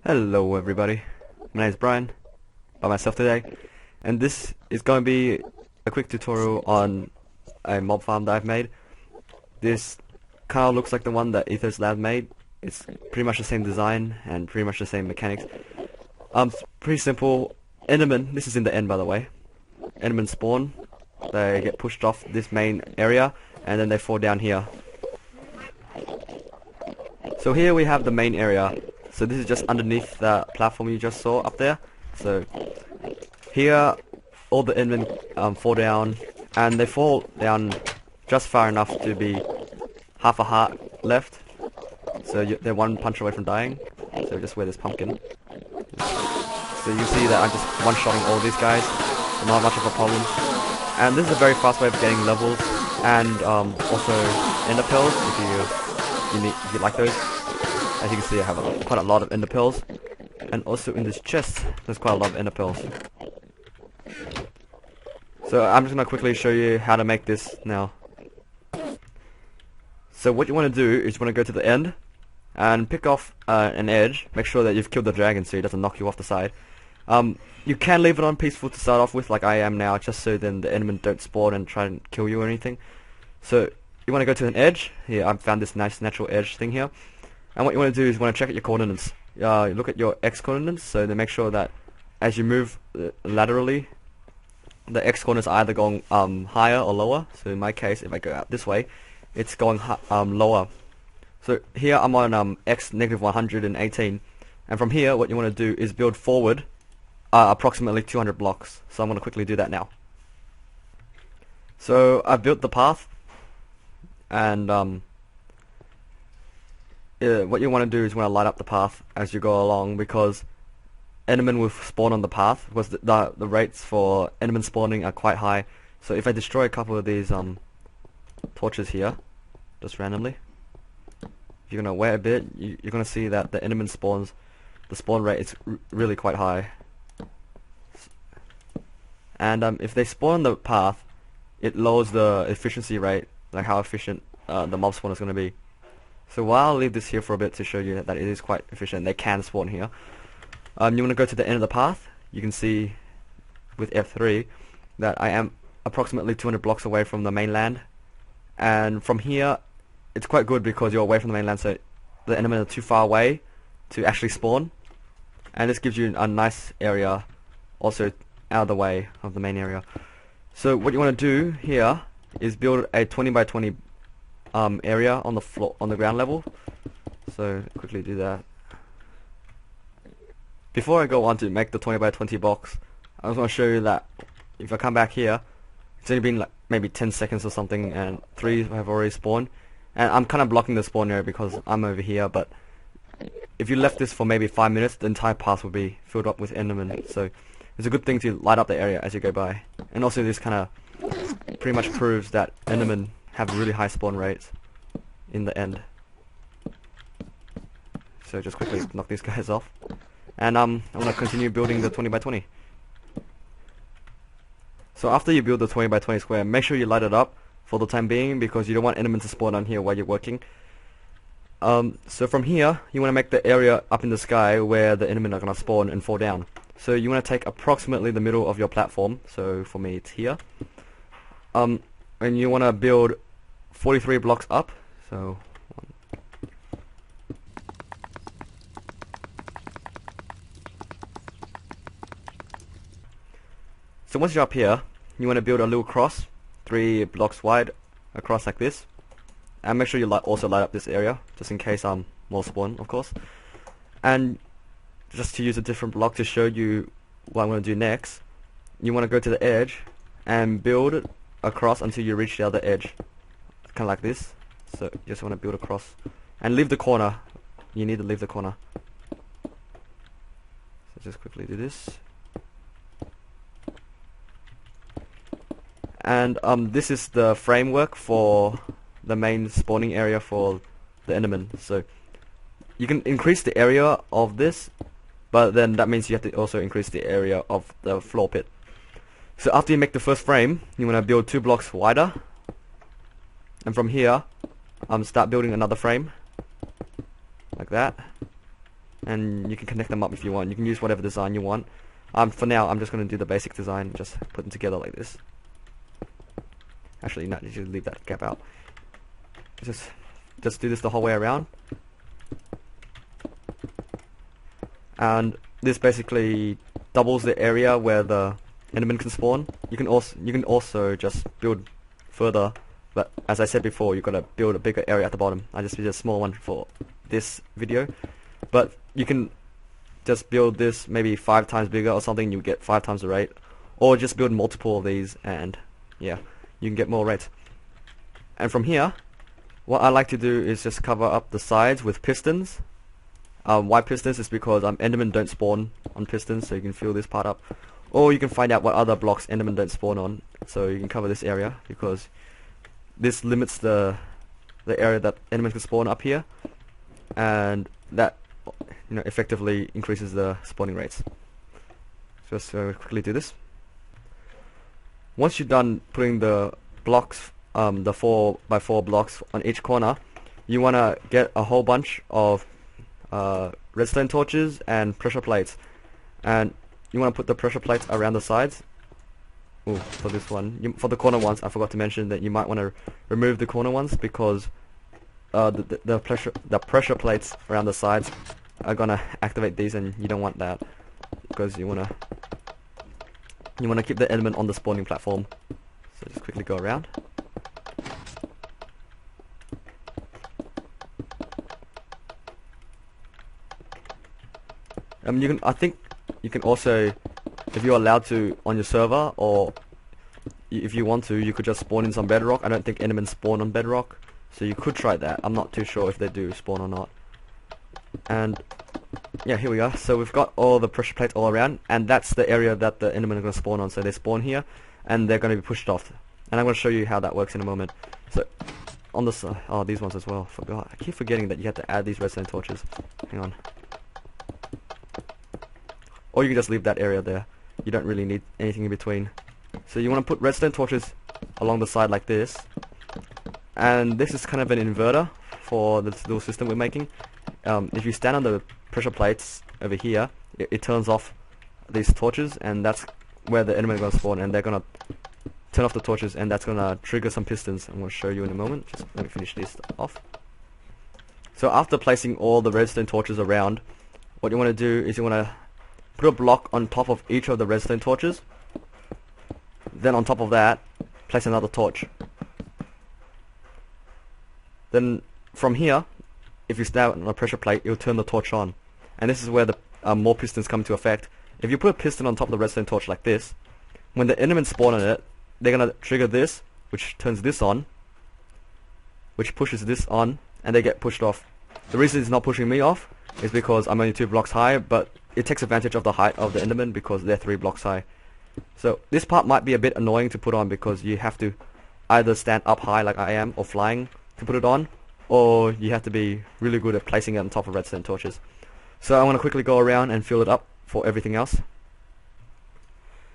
Hello everybody, my name is Brian, by myself today, and this is going to be a quick tutorial on a mob farm that I've made. This kind of looks like the one that ThisIsBrian made. It's pretty much the same design and pretty much the same mechanics. It's pretty simple. Enderman, this is in the end by the way. Enderman spawn, they get pushed off this main area and then they fall down here. So here we have the main area. So this is just underneath the platform you just saw up there. So here all the Endermen fall down, and they fall down just far enough to be half a heart left. So they're one punch away from dying. So just wear this pumpkin. So you see that I'm just one-shotting all these guys. So not much of a problem. And this is a very fast way of getting levels and also ender pearls if you like those. As you can see, I have quite a lot of ender pearls, and also in this chest there's quite a lot of ender pearls. So I'm just gonna quickly show you how to make this now. So what you want to do is you want to go to the end and pick off an edge. Make sure that you've killed the dragon so it doesn't knock you off the side. You can leave it on peaceful to start off with, like I am now, just so then the Endermen don't spawn and try and kill you or anything. So you want to go to an edge. Here I've found this nice natural edge thing here. And what you want to do is you want to check at your coordinates. You look at your x coordinates, so to make sure that as you move laterally, the x coordinates are either going higher or lower. So in my case, if I go out this way, it's going lower. So here I'm on x negative 118, and from here what you want to do is build forward approximately 200 blocks. So I'm going to quickly do that now. So I've built the path, and what you want to do is you want to light up the path as you go along, because Endermen will spawn on the path, because the rates for Endermen spawning are quite high. So if I destroy a couple of these torches here, just randomly, if you're going to wait a bit, you're going to see that the Enderman spawns, the spawn rate is really quite high. And if they spawn on the path, it lowers the efficiency rate, like how efficient the mob spawn is going to be. So while I'll leave this here for a bit to show you that it is quite efficient, they can spawn here. You want to go to the end of the path. You can see with F3 that I am approximately 200 blocks away from the mainland. And from here, it's quite good because you're away from the mainland, so the Endermen are too far away to actually spawn. And this gives you a nice area also out of the way of the main area. So what you want to do here is build a 20 by 20 area on the floor, on the ground level. So quickly do that. Before I go on to make the 20 by 20 box, I just want to show you that if I come back here, it's only been like maybe 10 seconds or something, and 3 have already spawned. And I'm kind of blocking the spawn area because I'm over here, but if you left this for maybe 5 minutes, the entire path would be filled up with Endermen. So it's a good thing to light up the area as you go by. And also this kind of pretty much proves that Endermen have really high spawn rates in the end. So just quickly knock these guys off, and I'm gonna continue building the 20 by 20. So after you build the 20 by 20 square, make sure you light it up for the time being, because you don't want Endermen to spawn on here while you're working. So from here you want to make the area up in the sky where the Endermen are gonna spawn and fall down. So you want to take approximately the middle of your platform. So for me it's here. And you want to build 43 blocks up. So once you're up here, you want to build a little cross 3 blocks wide across like this, and make sure you also light up this area just in case more spawn, of course. And just to use a different block to show you what I'm going to do next, you want to go to the edge and build across until you reach the other edge, kind of like this. So you just want to build across and leave the corner. You need to leave the corner. So just quickly do this. And this is the framework for the main spawning area for the Enderman. So you can increase the area of this, but then that means you have to also increase the area of the floor pit. So after you make the first frame, you want to build 2 blocks wider, and from here start building another frame like that. and you can connect them up if you want. You can use whatever design you want. For now, I'm just going to do the basic design, just put them together like this. Actually, no, you should leave that gap out. Just do this the whole way around. And this basically doubles the area where the Enderman can spawn. You can also just build further, but as I said before, you've got to build a bigger area at the bottom. I just did a small one for this video, but you can just build this maybe 5 times bigger or something. You get 5 times the rate, or just build multiple of these, and yeah, you can get more rates. And from here, what I like to do is just cover up the sides with pistons. Why pistons is because Endermen don't spawn on pistons, so you can fill this part up. Or you can find out what other blocks Endermen don't spawn on, so you can cover this area, because this limits the area that Endermen can spawn up here, and that effectively increases the spawning rates. Just quickly do this. Once you're done putting the blocks, the 4x4 blocks on each corner, you want to get a whole bunch of redstone torches and pressure plates, and you want to put the pressure plates around the sides. Ooh, for this one, for the corner ones, I forgot to mention that you might want to remove the corner ones, because the pressure plates around the sides are gonna activate these, and you don't want that, because you wanna keep the element on the spawning platform. So just quickly go around. I think you can also, if you're allowed to on your server, or if you want to, you could just spawn in some bedrock. I don't think Endermen spawn on bedrock, so you could try that. I'm not too sure if they do spawn or not. And yeah, here we are. So we've got all the pressure plates all around, and that's the area that the Endermen are going to spawn on. So they spawn here, and they're going to be pushed off. And I'm going to show you how that works in a moment. So on the side, oh, these ones as well. Forgot. I keep forgetting that you have to add these redstone torches. Hang on. Or you can just leave that area there. You don't really need anything in between. So you want to put redstone torches along the side like this. And this is kind of an inverter for this little system we're making. If you stand on the pressure plates over here, it turns off these torches, and that's where the Endermen are going to spawn, and they're going to turn off the torches, and that's going to trigger some pistons. I'm going to show you in a moment. Just let me finish this off. So after placing all the redstone torches around, what you want to do is you want to put a block on top of each of the redstone torches. Then on top of that, place another torch. Then from here, if you stand on a pressure plate, it'll turn the torch on. And this is where the more pistons come into effect. If you put a piston on top of the redstone torch like this, when the Endermen spawn on it, they're going to trigger this, which turns this on, which pushes this on, and they get pushed off. The reason it's not pushing me off is because I'm only 2 blocks high, but it takes advantage of the height of the Endermen because they're 3 blocks high. So this part might be a bit annoying to put on, because you have to either stand up high like I am, or flying to put it on, or you have to be really good at placing it on top of redstone torches. So I want to quickly go around and fill it up for everything else.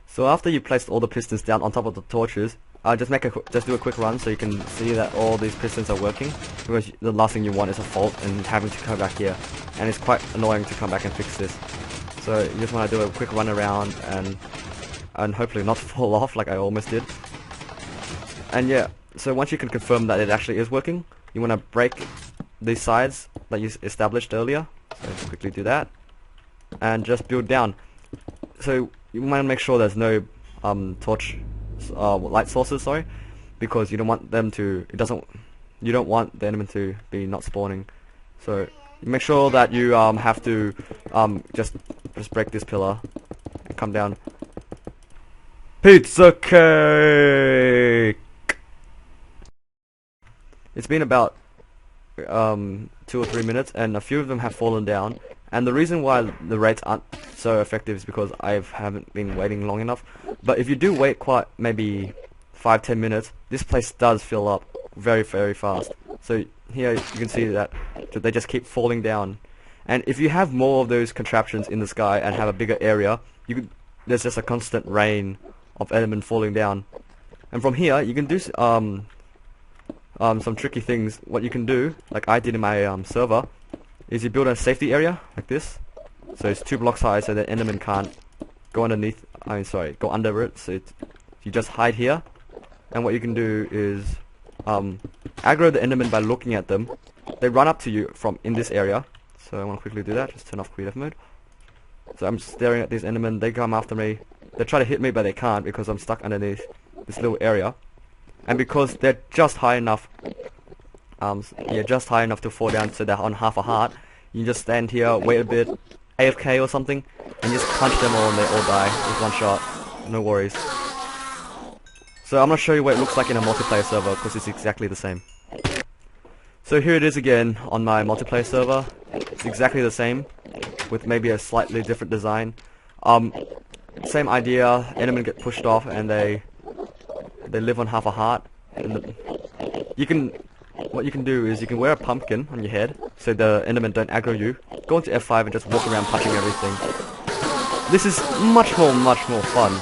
So after you placed all the pistons down on top of the torches, just do a quick run so you can see that all these pistons are working, because the last thing you want is a fault and having to come back here, and it's quite annoying to come back and fix this. So you just want to do a quick run around and hopefully not fall off like I almost did. And yeah, so once you can confirm that it actually is working, you want to break these sides that you established earlier. So just quickly do that, and just build down. So you want to make sure there's no light sources, sorry, because you don't want them to. You don't want the Enderman to be not spawning. So you make sure that you have to just break this pillar and come down. Pizza cake. It's been about 2 or 3 minutes, and a few of them have fallen down. And the reason why the rates aren't so effective is because I haven't been waiting long enough. But if you do wait quite maybe 5-10 minutes, this place does fill up very, very fast. So here you can see that they just keep falling down. And if you have more of those contraptions in the sky and have a bigger area, there's just a constant rain of Endermen falling down. And from here you can do some tricky things. What you can do, like I did in my server, is you build a safety area like this. So it's 2 blocks high so that Enderman can't go underneath, go under it. So you just hide here. And what you can do is aggro the Enderman by looking at them. They run up to you from in this area. So I want to quickly do that, just turn off creative mode. So I'm staring at these Endermen, they come after me. They try to hit me but they can't because I'm stuck underneath this little area. And because they're just high enough, just high enough to fall down so they're on half a heart, you just stand here, wait a bit, AFK or something, and just punch them all and they all die with 1 shot. No worries. So I'm gonna show you what it looks like in a multiplayer server because it's exactly the same. So here it is again on my multiplayer server. It's exactly the same, with maybe a slightly different design. Same idea, Endermen get pushed off and they live on half a heart. And what you can do is you can wear a pumpkin on your head so the Endermen don't aggro you. Go into F5 and just walk around punching everything. This is much more fun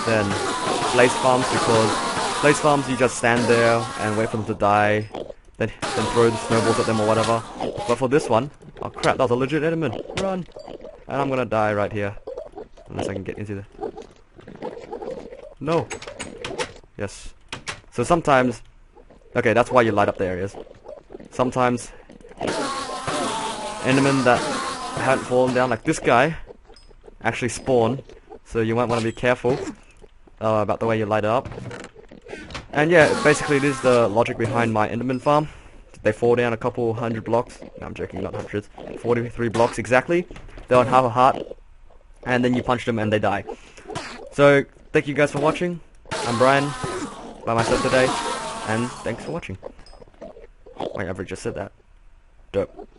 than blaze farms because blaze farms you just stand there and wait for them to die, then throw the snowballs at them or whatever. But for this one, oh crap, that was a legit Enderman. Run! And I'm gonna die right here. Unless I can get into the... No! Yes. So sometimes... Okay, that's why you light up the areas. Sometimes... Endermen that haven't fallen down, like this guy, actually spawn. So you might want to be careful about the way you light it up. And yeah, basically it is the logic behind my Enderman farm. They fall down a couple 100 blocks. No, I'm joking, not hundreds. 43 blocks exactly. They're on half a heart. And then you punch them and they die. So, thank you guys for watching. I'm Brian, by myself today. And thanks for watching. Wait, I've just said that. Dope.